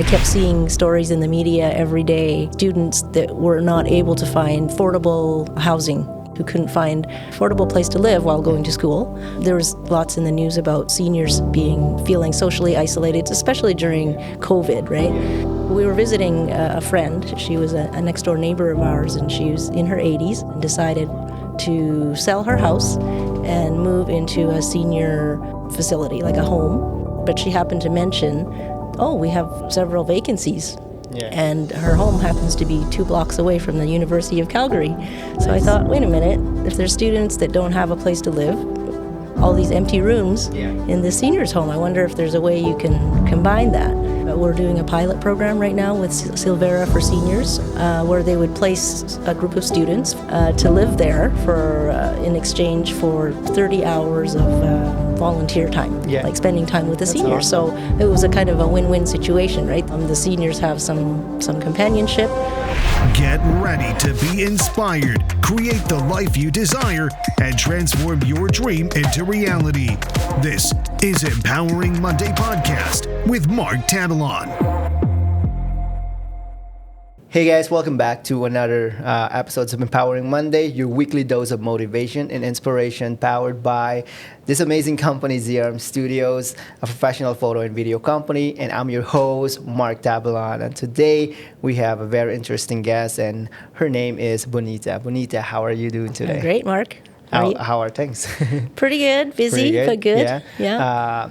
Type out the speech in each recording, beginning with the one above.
kept seeing stories in the media every day, students that were not able to find affordable housing, who couldn't find an affordable place to live while going to school. There was lots in the news about seniors feeling socially isolated, especially during COVID, right? We were visiting a friend. She was a next-door neighbor of ours, and she was in her 80s and decided to sell her house and move into a senior facility, like a home. But she happened to mention, we have several vacancies. Yeah. And her home happens to be 2 blocks away from the University of Calgary. So I thought, wait a minute, if there's students that don't have a place to live, all these empty rooms in the seniors home, I wonder if there's a way you can combine that. We're doing a pilot program right now with Silvera for seniors, where they would place a group of students to live there in exchange for 30 hours of volunteer time, like spending time with the seniors. Awesome. So it was a kind of a win-win situation, right? The seniors have some companionship. Get ready to be inspired, create the life you desire, and transform your dream into reality. This is Empowering Monday Podcast with Mark Tadalon. Hey guys, welcome back to another episode of Empowering Monday, your weekly dose of motivation and inspiration powered by this amazing company, ZRM Studios, a professional photo and video company. And I'm your host, Mark Tadalon. And today we have a very interesting guest, and her name is Bonita. Bonita, how are you doing today? I'm great, Mark. How are things? Pretty good. Busy, but good. Yeah.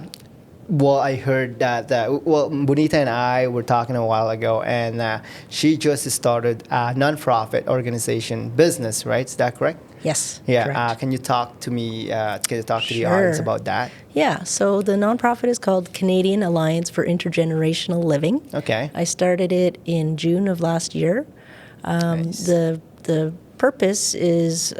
Well, I heard that, Bonita and I were talking a while ago, and she just started a nonprofit organization business, right? Is that correct? Yes. Yeah. Correct. Can you talk to me, the audience about that? Yeah. So the nonprofit is called Canadian Alliance for Intergenerational Living. Okay. I started it in June of last year. Nice. The purpose is,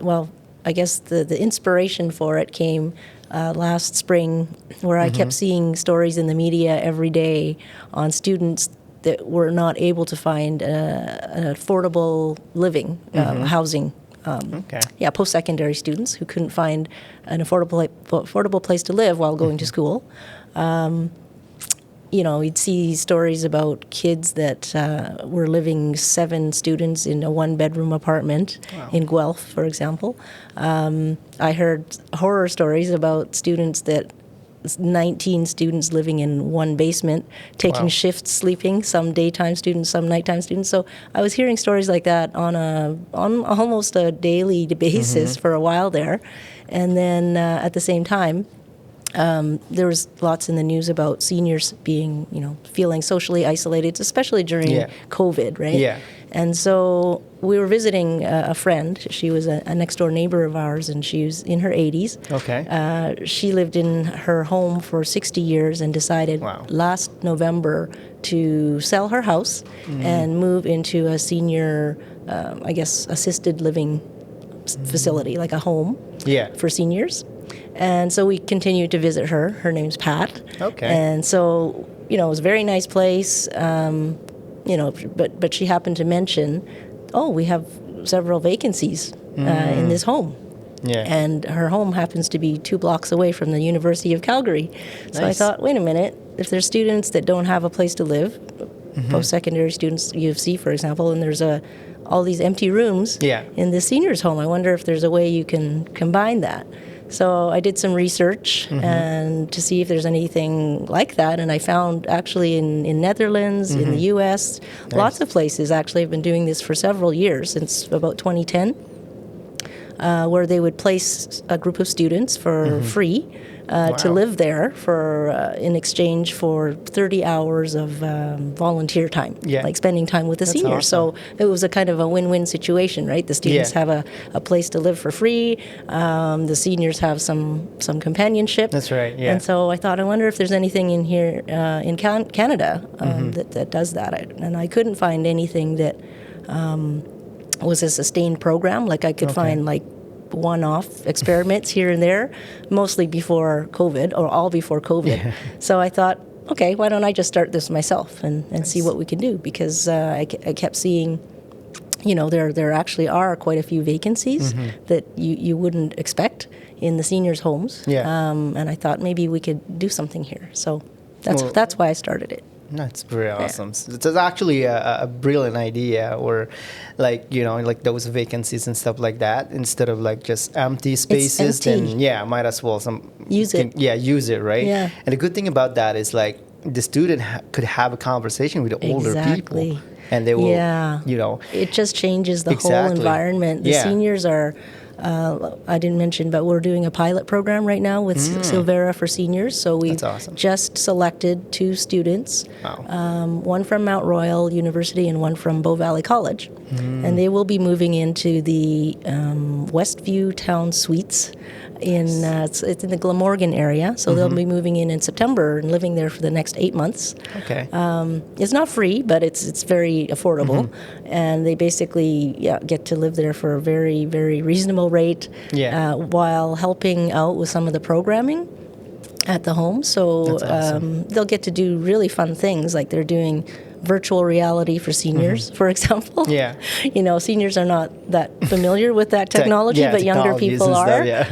I guess the inspiration for it came last spring, where I kept seeing stories in the media every day on students that were not able to find an affordable living, housing. Post-secondary students who couldn't find an affordable place to live while going to school. You'd see stories about kids that were living 7 students in a 1-bedroom apartment in Guelph, for example. I heard horror stories about 19 students living in one basement, taking shifts sleeping, some daytime students, some nighttime students. So I was hearing stories like that on almost a daily basis for a while there. And then at the same time, there was lots in the news about seniors feeling socially isolated, especially during COVID, right? Yeah. And so we were visiting a friend. She was a next-door neighbor of ours, and she was in her 80s. Okay. She lived in her home for 60 years and decided last November to sell her house and move into a senior, assisted living facility, like a home for seniors. And so we continued to visit her. Her name's Pat. Okay. And so, it was a very nice place, but she happened to mention, we have several vacancies in this home. Yeah. And her home happens to be 2 blocks away from the University of Calgary. So I thought, wait a minute, if there's students that don't have a place to live, post-secondary students, U of C, for example, and there's all these empty rooms in the seniors home, I wonder if there's a way you can combine that. So I did some research and to see if there's anything like that, and I found actually in Netherlands, in the U.S., lots of places actually have been doing this for several years, since about 2010, where they would place a group of students for free to live there in exchange for 30 hours of volunteer time, like spending time with the seniors. Awesome. So it was a kind of a win-win situation, right? The students have a place to live for free. The seniors have some companionship. That's right, yeah. And so I thought, I wonder if there's anything in here in Canada that does that. And I couldn't find anything that was a sustained program. Like I could find like one-off experiments here and there, mostly before COVID, or all before COVID. Yeah. So I thought, okay, why don't I just start this myself and see what we can do? Because I kept seeing, there actually are quite a few vacancies that you wouldn't expect in the seniors' homes. Yeah. And I thought maybe we could do something here. So that's why I started it. That's very awesome. So it's actually a brilliant idea, or like, like those vacancies and stuff like that, instead of like just empty spaces, empty. then might as well Use it. use it, right? Yeah. And the good thing about that is like the student could have a conversation with the older Exactly. people, and they will, it just changes the whole Exactly. environment. The seniors are, I didn't mention, but we're doing a pilot program right now with Silvera for seniors. So we That's awesome. just selected 2 students, Wow. one from Mount Royal University and one from Bow Valley College. And they will be moving into the Westview Town Suites. It's in the Glamorgan area, so they'll be moving in September and living there for the next 8 months. Okay. It's not free, but it's very affordable, and they basically get to live there for a very, very reasonable rate, while helping out with some of the programming at the home. So That's awesome. they'll get to do really fun things, like they're doing virtual reality for seniors, for example. Yeah. Seniors are not that familiar with that technology, but younger technologies people and are.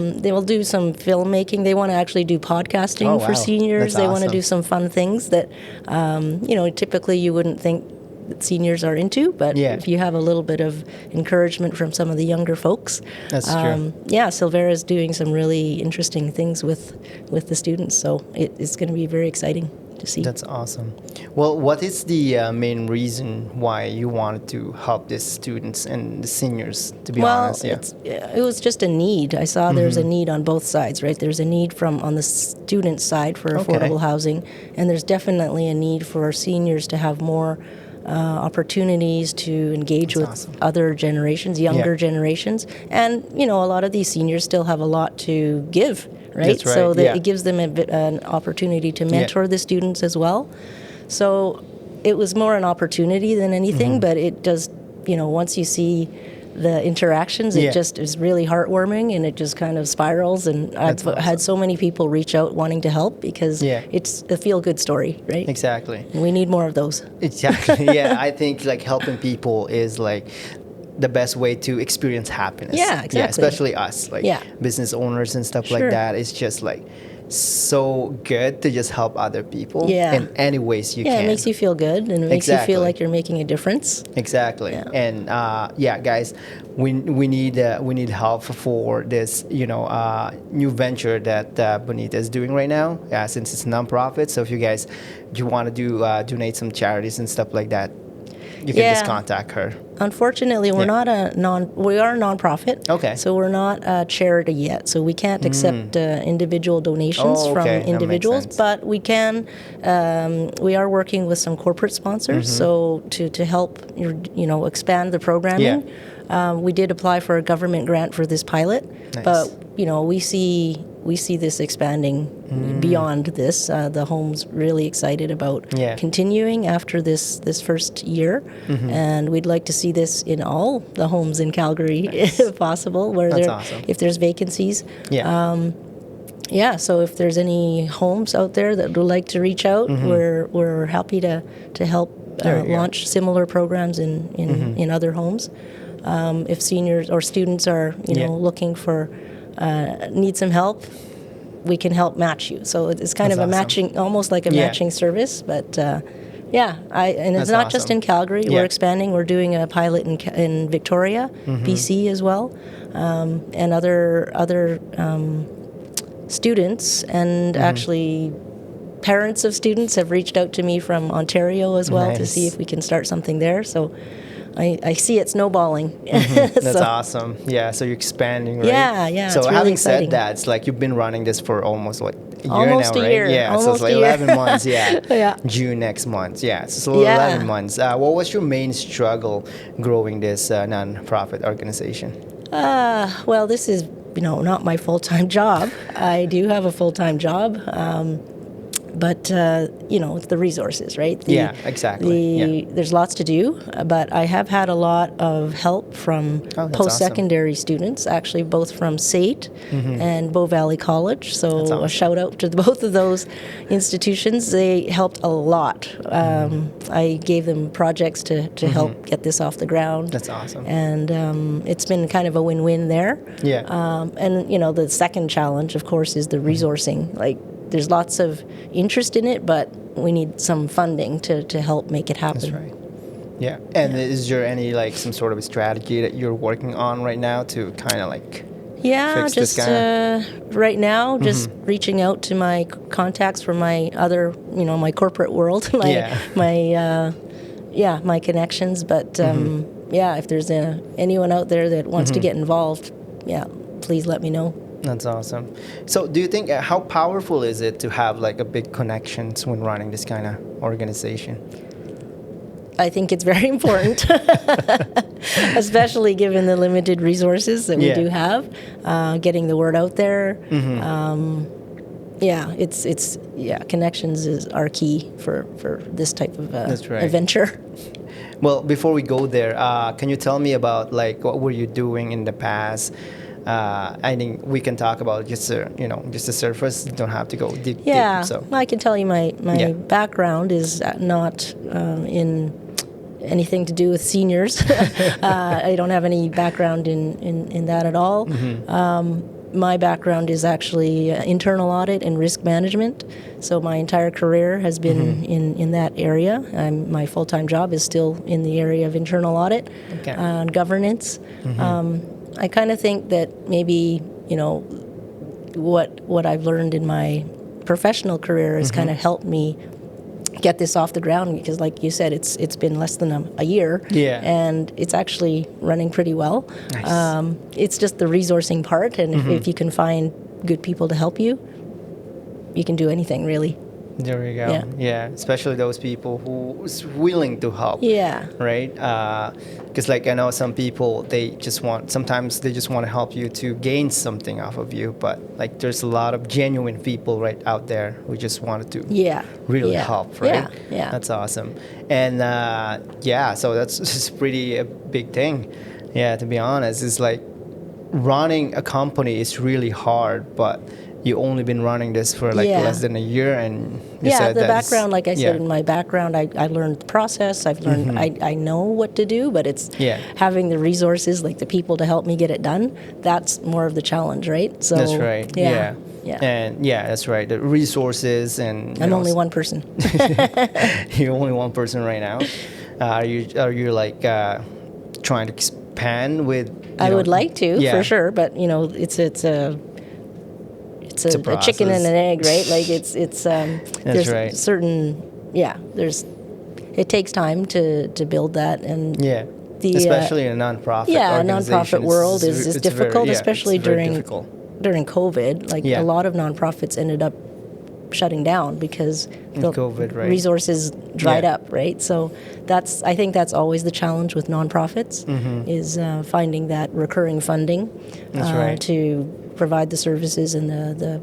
stuff, They will do some filmmaking. They want to actually do podcasting Oh, for wow. seniors. That's They want to awesome. do some fun things that, typically you wouldn't think that seniors are into, but if you have a little bit of encouragement from some of the younger folks. That's true. Silvera is doing some really interesting things with the students, so it's going to be very exciting to see. That's awesome. Well, what is the main reason why you wanted to help these students and the seniors, to be honest? It was just a need. I saw there's a need on both sides, right? There's a need on the student side for affordable housing, and there's definitely a need for seniors to have more opportunities to engage with other generations, younger generations. And, a lot of these seniors still have a lot to give, right? That's right. So it gives them an opportunity to mentor the students as well. So it was more an opportunity than anything, but it does, once you see the interactions, it just is really heartwarming, and it just kind of spirals. And I've had so many people reach out wanting to help because it's a feel-good story, right? Exactly. And we need more of those. Exactly. I think like helping people is like the best way to experience happiness. Yeah, exactly. Yeah, especially us, like business owners and stuff like that. It's just like so good to just help other people in any ways you can. Yeah, it makes you feel good, and it makes you feel like you're making a difference. Exactly. And guys, we need help for this new venture that Bonita is doing right now. Since it's a nonprofit, so if you guys want to donate some charities and stuff like that, you can just contact her. Unfortunately, we're not we are a nonprofit. Okay. So we're not a charity yet. So we can't accept individual donations from individuals, but we can. We are working with some corporate sponsors, so to help expand the programming. We did apply for a government grant for this pilot, but we see this expanding beyond this. The home's really excited about continuing after this first year, and we'd like to see this in all the homes in Calgary if possible, where if there's vacancies. So if there's any homes out there that would like to reach out, we're happy to help launch similar programs in other homes. If seniors or students are looking for need some help, we can help match you. So it's kind of a matching, almost like a matching service. But it's not just in Calgary. We're expanding. We're doing a pilot in Victoria, BC as well, and other students, and actually parents of students have reached out to me from Ontario as well to see if we can start something there. So I see it snowballing. That's awesome. Yeah, so you're expanding, right? Yeah. So it's really having exciting. said that, it's like you've been running this for almost a year Almost now, a right? year. Yeah, so Almost it's like a year. 11 months. Yeah. June next month. Yeah, so 11 months. What was your main struggle growing this non-profit organization? Well, this is not my full-time job. I do have a full-time job. But, it's the resources, right? Exactly. There's lots to do, but I have had a lot of help from post-secondary students, actually both from SAIT and Bow Valley College. So a shout out to both of those institutions. They helped a lot. I gave them projects to help get this off the ground. That's awesome. And it's been kind of a win-win there. Yeah. And, the second challenge, of course, is the resourcing. Like, there's lots of interest in it, but we need some funding to help make it happen. That's right. Yeah. And is there any like some sort of a strategy that you're working on right now to kind of like fix just this kinda? right now, just reaching out to my contacts from my other, my corporate world, my connections. But if there's anyone out there that wants to get involved, please let me know. That's awesome. So do you think, how powerful is it to have like a big connections when running this kind of organization? I think it's very important, especially given the limited resources that we do have. Getting the word out there. Connections are key for this type of adventure. Well, before we go there, can you tell me about like what were you doing in the past? I think we can talk about just the surface. You don't have to go deep. So I can tell you my background is not in anything to do with seniors. I don't have any background in that at all. My background is actually internal audit and risk management. So my entire career has been in that area. My full-time job is still in the area of internal audit and governance. I kind of think that maybe, what I've learned in my professional career has kind of helped me get this off the ground, because like you said, it's been less than a year, and it's actually running pretty well. Nice. It's just the resourcing part, and if you can find good people to help you, you can do anything really. There you go. Yeah, especially those people who's willing to help. Yeah. Right? Because like I know some people, sometimes they just want to help you to gain something off of you, but like there's a lot of genuine people right out there who just wanted to really help, right? Yeah. That's awesome. And so that's just pretty a big thing. Yeah, to be honest, it's like running a company is really hard, but you only been running this for like less than a year, and you said the background, like I said, in my background, I learned the process. I've learned, I know what to do, but it's having the resources, like the people to help me get it done. That's more of the challenge, right? So that's right. Yeah. And that's right. The resources, and I'm only one person. You're only one person right now. Are you like trying to expand with? I would like to, for sure, but it's a chicken and an egg, right? Like it's there's right. certain it takes time to build that, and especially in a nonprofit nonprofit world is difficult, especially during COVID. Like a lot of nonprofits ended up shutting down because the COVID, right? resources dried up, right? So I think that's always the challenge with nonprofits is finding that recurring funding to provide the services and the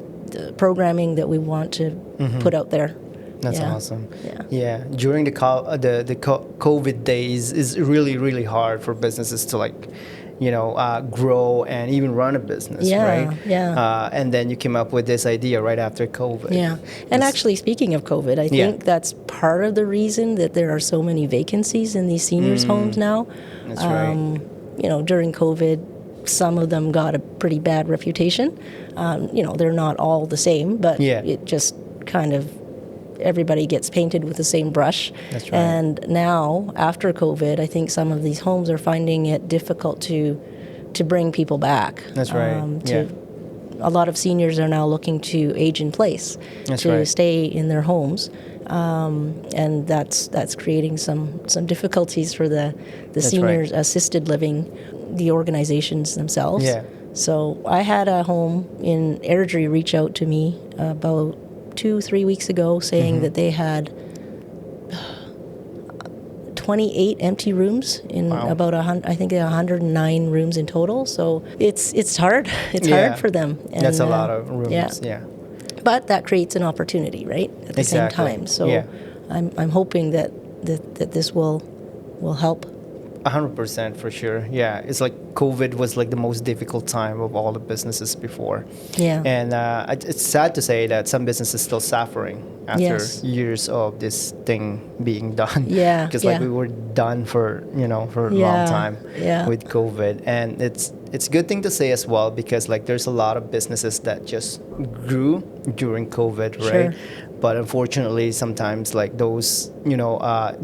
programming that we want to put out there. That's awesome. Yeah. During the COVID days is really, really hard for businesses to grow and even run a business, right? Yeah. And then you came up with this idea right after COVID. Yeah. And actually, speaking of COVID, I think that's part of the reason that there are so many vacancies in these seniors' homes now. That's right. During COVID, some of them got a pretty bad reputation. They're not all the same, but it just kind of everybody gets painted with the same brush. That's right. And now, after COVID, I think some of these homes are finding it difficult to bring people back. That's right. A lot of seniors are now looking to age in place to stay in their homes. And that's creating some difficulties for the seniors assisted living, the organizations themselves. Yeah. So I had a home in Airdrie reach out to me about 2-3 weeks ago saying that they had 28 empty rooms in about 109 rooms in total. So it's hard. It's hard for them. And, that's a lot of rooms. Yeah. But that creates an opportunity, right? At the same time. So I'm hoping that this will help. 100% for sure. Yeah, it's like COVID was like the most difficult time of all the businesses before. Yeah. And it's sad to say that some businesses still suffering after years of this thing being done. Yeah. Because we were done for a long time with COVID, and it's a good thing to say as well, because like there's a lot of businesses that just grew during COVID, right? Sure. But unfortunately, sometimes like those,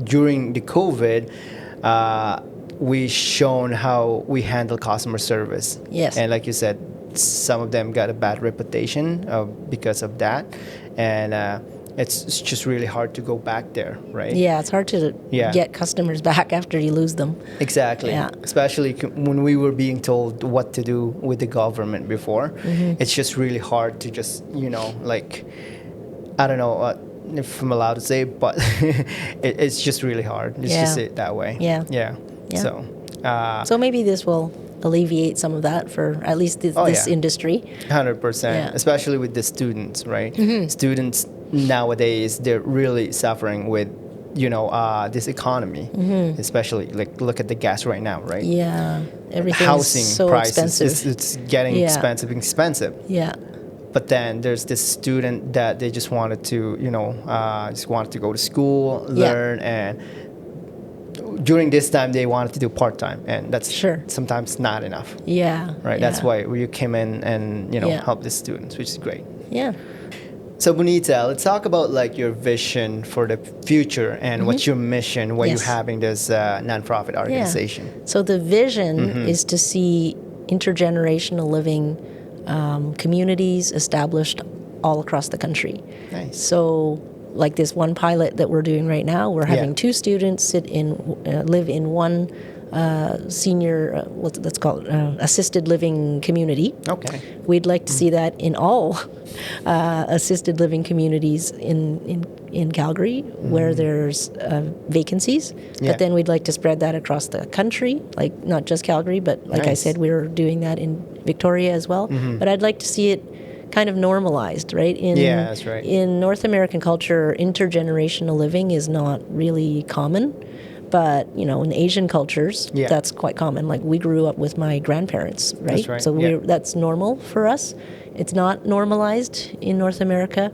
during the COVID, we shown how we handle customer service. Yes. And like you said, some of them got a bad reputation because of that, and it's just really hard to go back there, right? Yeah, it's hard to Yeah. get customers back after you lose them. Exactly. Yeah. Especially when we were being told what to do with the government before. It's just really hard to just, like, I don't know if I'm allowed to say, but it's just really hard. Let's just say it that way. Yeah. Yeah. Yeah. So, So maybe this will alleviate some of that for at least this industry. 100%, Yeah. especially with the students, right? Students nowadays, they're really suffering with, this economy, especially like look at the gas right now, right? Yeah, everything's Housing so prices, expensive. it's getting expensive. Yeah, But then there's this student that they just wanted to, just wanted to go to school, learn, and during this time they wanted to do part-time, and that's sometimes not enough. yeah, Right. yeah. That's why you came in and Yeah. help the students, which is great. Yeah. So Bonita, let's talk about like your vision for the future and what's your mission when Yes. you're having this nonprofit organization. So the vision is to see intergenerational living communities established all across the country. Nice. So, like this one pilot that we're doing right now, we're having Yeah. 2 students live in one senior, let's call it assisted living community. Okay. We'd like to see that in all assisted living communities in Calgary where there's vacancies. Yeah. But then we'd like to spread that across the country, like not just Calgary, but like I Nice. said, we're doing that in Victoria as well. But I'd like to see it kind of normalized, right? Yeah, that's right. In North American culture, intergenerational living is not really common. But, in Asian cultures, Yeah. that's quite common. Like, we grew up with my grandparents, right? That's right, So yeah. that's normal for us. It's not normalized in North America,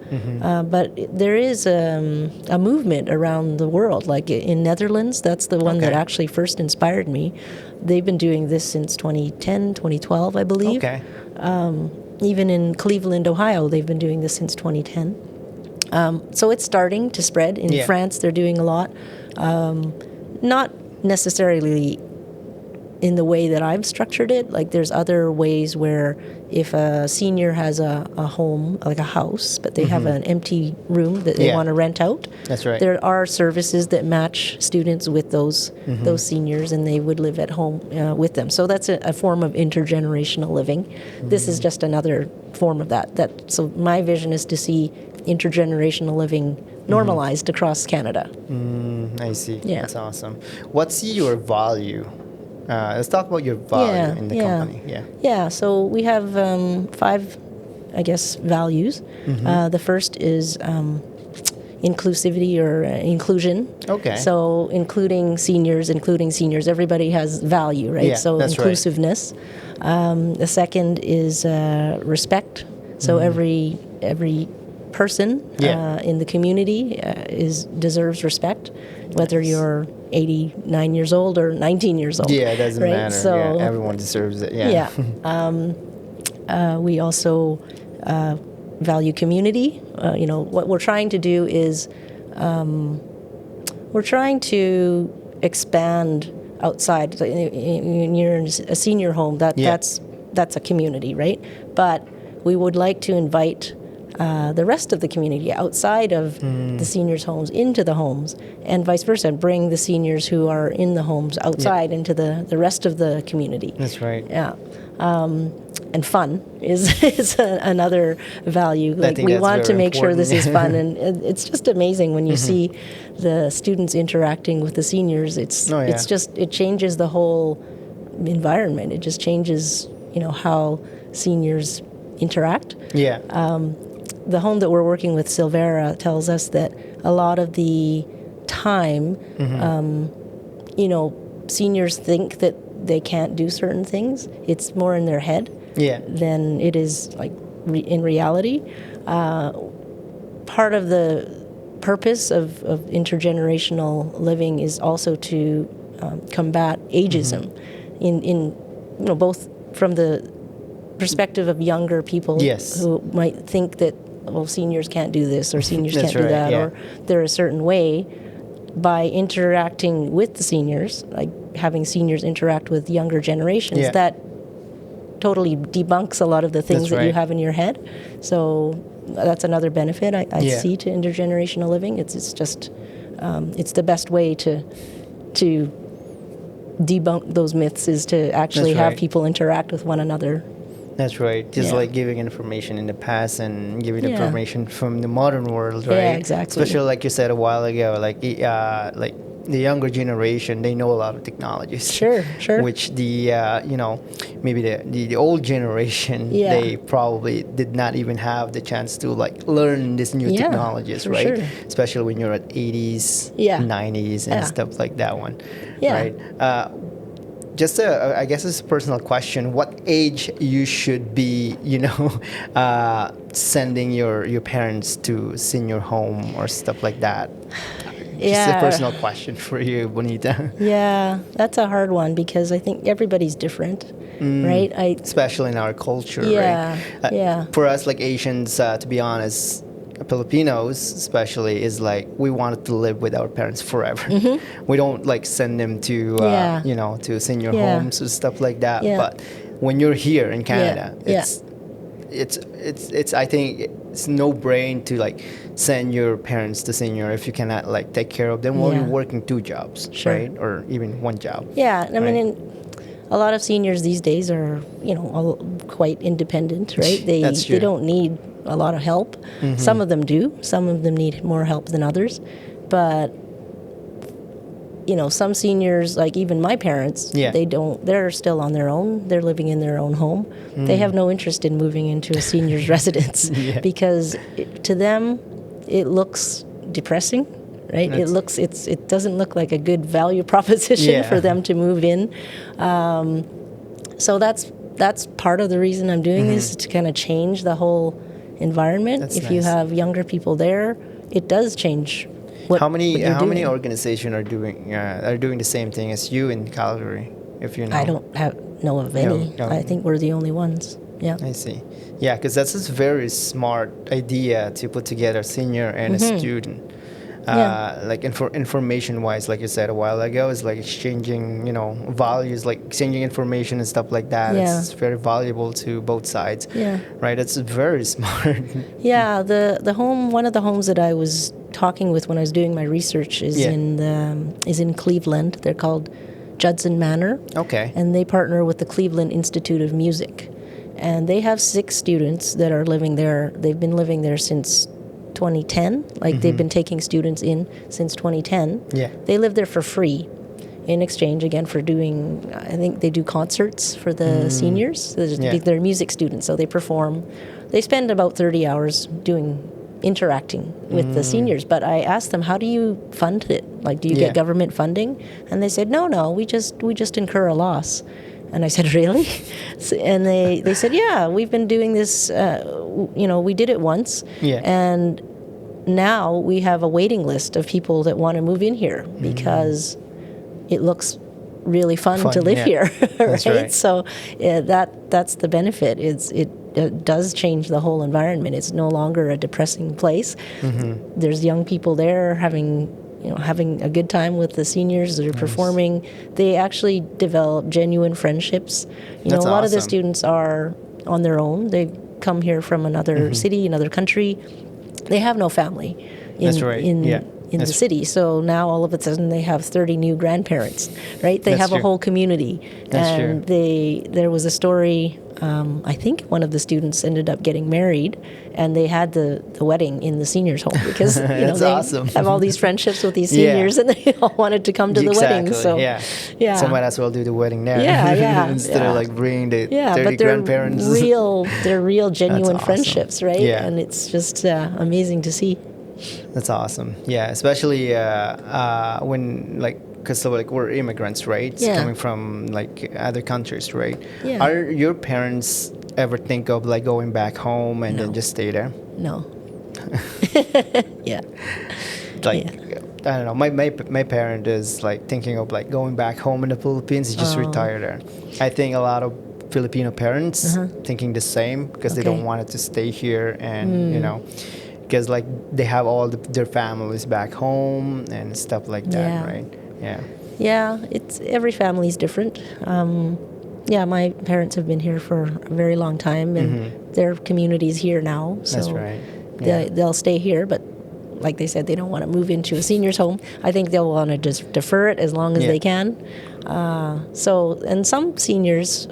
but there is a movement around the world. Like in Netherlands, that's the one that Okay. actually first inspired me. They've been doing this since 2010, 2012, I believe. Okay. Even in Cleveland, Ohio, they've been doing this since 2010. So it's starting to spread. In Yeah. France, they're doing a lot. Not necessarily in the way that I've structured it. Like there's other ways where if a senior has a home, like a house, but they have an empty room that they Yeah. want to rent out, That's right. there are services that match students with those seniors, and they would live at home with them. So that's a form of intergenerational living. This is just another form of that. So my vision is to see intergenerational living normalized across Canada. I see. Yeah. That's awesome. What's your value? Let's talk about your value in the company. Yeah. Yeah, so we have 5, I guess, values. The first is inclusivity or inclusion. Okay. So including seniors, everybody has value, right? Yeah, So that's right. inclusiveness. The second is respect. So every person Yeah. in the community deserves respect, whether you're 89 years old or 19 years old. Yeah, it doesn't right? matter. So, yeah, everyone deserves it. Yeah. we also value community. What we're trying to do is we're trying to expand outside. So when you're in a senior home, that's a community, right? But we would like to invite the rest of the community outside of the seniors' homes into the homes, and vice versa, and bring the seniors who are in the homes outside into the rest of the community. That's right. Yeah. And fun is another value. Like think we that's want to very make sure this is important. fun, and it's just amazing when you see the students interacting with the seniors. It's just it changes the whole environment. It just changes how seniors interact. Yeah. The home that we're working with, Silvera, tells us that a lot of the time, seniors think that they can't do certain things. It's more in their head than it is like in reality. Part of the purpose of intergenerational living is also to combat ageism in both from the perspective of younger people Yes. who might think that, well, seniors can't do this or seniors That's can't do right, that, yeah. or they're a certain way. By interacting with the seniors, like having seniors interact with younger generations, Yeah. that totally debunks a lot of the things That's that you right. have in your head. So that's another benefit I Yeah. see to intergenerational living. It's just it's the best way to debunk those myths is to actually That's have right. people interact with one another. That's right. Just Yeah. like giving information in the past and giving Yeah. information from the modern world, right? Yeah, exactly. Especially like you said a while ago, like the younger generation, they know a lot of technologies. Sure. Which the maybe the old generation, Yeah. they probably did not even have the chance to like learn these new Yeah, technologies, for right? sure. Especially when you're at 80s, Yeah. 90s, and Yeah. stuff like that one, Yeah. right? Just I guess it's a personal question. What age you should be, sending your parents to senior home or stuff like that? Just a Yeah. personal question for you, Bonita. Yeah, that's a hard one because I think everybody's different, right? Especially in our culture, Yeah, right? yeah. For us, like Asians, to be honest, Filipinos especially, is like we wanted to live with our parents forever. We don't like send them to Yeah. to senior Yeah. homes or stuff like that. Yeah. But when you're here in Canada, Yeah. it's I think it's no brain to like send your parents to senior if you cannot like take care of them while Yeah. you're working 2 jobs, Sure. right? Or even 1 job. Yeah, I mean, Right. a lot of seniors these days are, quite independent, right? That's true. They don't need a lot of help. Some of them do. Some of them need more help than others. But some seniors, like even my parents, Yeah. they're still on their own. They're living in their own home. They have no interest in moving into a senior's residence Yeah. because to them it looks depressing, right? It doesn't look like a good value proposition Yeah. for them to move in. So that's part of the reason I'm doing this, is to kind of change the whole environment. That's if you nice. have younger people there, it does change what How many what you're how many doing. organizations are doing the same thing as you in Calgary? If you know, I don't know of any. no. I think we're the only ones. Yeah. I see. Yeah, because that's a very smart idea to put together a senior and a student. Yeah. Like information wise, like you said a while ago, is like exchanging, values, like exchanging information and stuff like that. Yeah. It's very valuable to both sides. Yeah. Right. It's very smart. Yeah, one of the homes that I was talking with when I was doing my research is Yeah. in Cleveland. They're called Judson Manor. Okay. And they partner with the Cleveland Institute of Music. And they have 6 students that are living there. They've been living there since 2010. Like they've been taking students in since 2010. Yeah. They live there for free in exchange, again, for doing, I think they do concerts for the seniors. So Yeah. they're music students, so they perform. They spend about 30 hours interacting with the seniors. But I asked them, how do you fund it? Like, do you Yeah. get government funding? And they said, no, we just incur a loss. And I said, really? And they said, yeah, we've been doing this, we did it once. Yeah. And now we have a waiting list of people that want to move in here because it looks really fun to live yeah. here, That's right. So that's the benefit. It does change the whole environment. It's no longer a depressing place. There's young people there having a good time with the seniors that are performing. They actually develop genuine friendships. That's a lot of the awesome. students are on their own. They come here from another city, another country. They have no family That's right. Yeah. in the city. So now all of a sudden they have 30 new grandparents, right? They That's have a true. whole community. That's and true. there was a story, I think one of the students ended up getting married, and they had the wedding in the seniors' home because That's they awesome. have all these friendships with these Yeah. seniors, and they all wanted to come to the wedding. So yeah. So might as well do the wedding there. Yeah, Instead yeah. of like bringing the 30 but they're grandparents. they're real genuine awesome. friendships, right? Yeah. And it's just amazing to see. That's awesome. Yeah, especially when because we're immigrants, right? Yeah. Coming from like other countries, right? Yeah. Are your parents ever think of like going back home and then No. just stay there? No. Yeah. Like Yeah. I don't know. My parent is like thinking of like going back home in the Philippines. He just Oh. retired there. I think a lot of Filipino parents thinking the same because they don't want it to stay here, and because like they have all their families back home and stuff like that, right? Yeah, it's every family's different. My parents have been here for a very long time, and their community's here now. So that's right. they'll stay here, but like they said, they don't want to move into a senior's home. I think they'll want to just defer it as long as they can. And some seniors,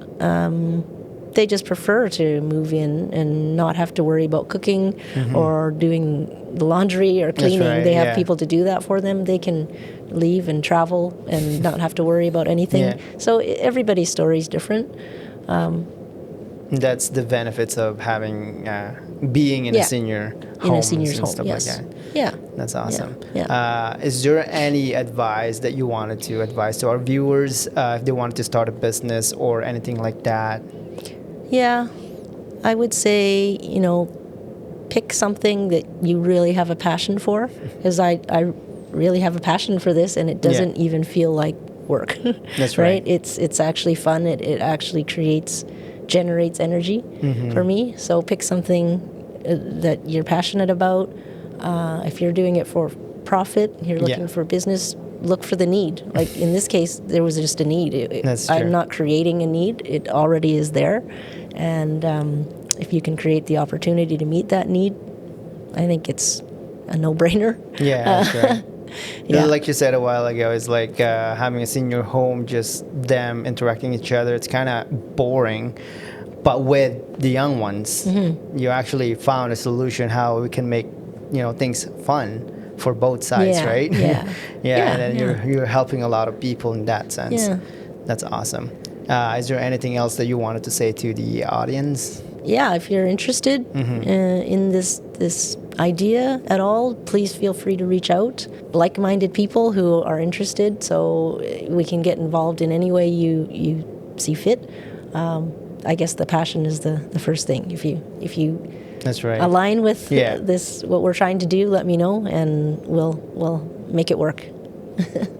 they just prefer to move in and not have to worry about cooking or doing the laundry or cleaning. Right, they have people to do that for them. They can leave and travel and not have to worry about anything. So everybody's story is different. That's the benefits of having being in a senior home, in a senior's and home, stuff like that. Yeah, that's awesome. Yeah. Is there any advice that you wanted to advise to our viewers if they wanted to start a business or anything like that? Yeah, I would say, pick something that you really have a passion for, because I really have a passion for this, and it doesn't even feel like work. That's right. It's actually fun. It actually generates energy for me. So pick something that you're passionate about. If you're doing it for profit, you're looking for business, look for the need. Like in this case, there was just a need. That's true. I'm not creating a need. It already is there. And if you can create the opportunity to meet that need, I think it's a no-brainer. Yeah, that's right. Like you said a while ago, it's like having a senior home, just them interacting with each other. It's kind of boring. But with the young ones, you actually found a solution how we can make things fun for both sides, right? Yeah. And then you're helping a lot of people in that sense. Yeah. That's awesome. Is there anything else that you wanted to say to the audience? Yeah, if you're interested in this idea at all, please feel free to reach out. Like-minded people who are interested, so we can get involved in any way you see fit. I guess the passion is the first thing. If you that's right. align with this, what we're trying to do, let me know, and we'll make it work.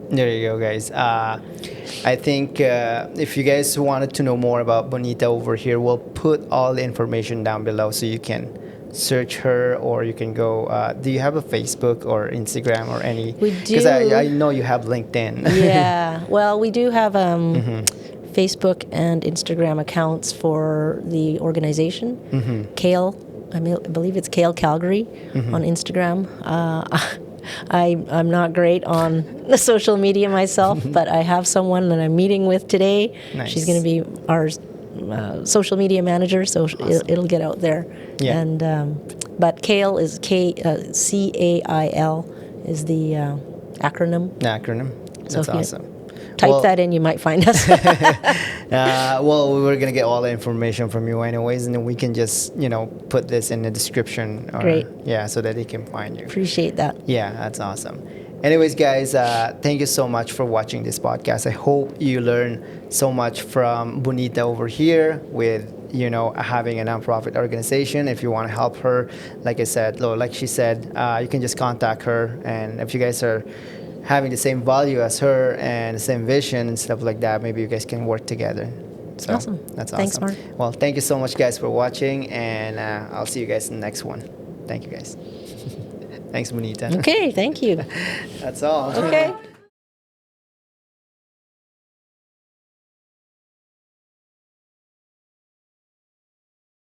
There you go, guys. I think if you guys wanted to know more about Bonita over here, we'll put all the information down below so you can search her, or you can go. Do you have a Facebook or Instagram or any? We do. Because I know you have LinkedIn. Yeah. Well, we do have Facebook and Instagram accounts for the organization. Kale, I believe it's Kale Calgary on Instagram. I'm not great on the social media myself, but I have someone that I'm meeting with today. Nice. She's going to be our social media manager, so it'll get out there. Yeah. And but Kale is CAIL is the acronym. That's awesome. Type that in, you might find us. Well, we're going to get all the information from you anyways, and then we can just, put this in the description. Great. Yeah, so that they can find you. Appreciate that. Yeah, that's awesome. Anyways, guys, thank you so much for watching this podcast. I hope you learned so much from Bonita over here with, having a nonprofit organization. If you want to help her, like she said, you can just contact her. And if you guys are having the same value as her and the same vision and stuff like that, maybe you guys can work together. So awesome. That's awesome. Thanks, Mark. Well, thank you so much, guys, for watching, and I'll see you guys in the next one. Thank you, guys. Thanks, Bonita. Okay, thank you. That's all. Okay.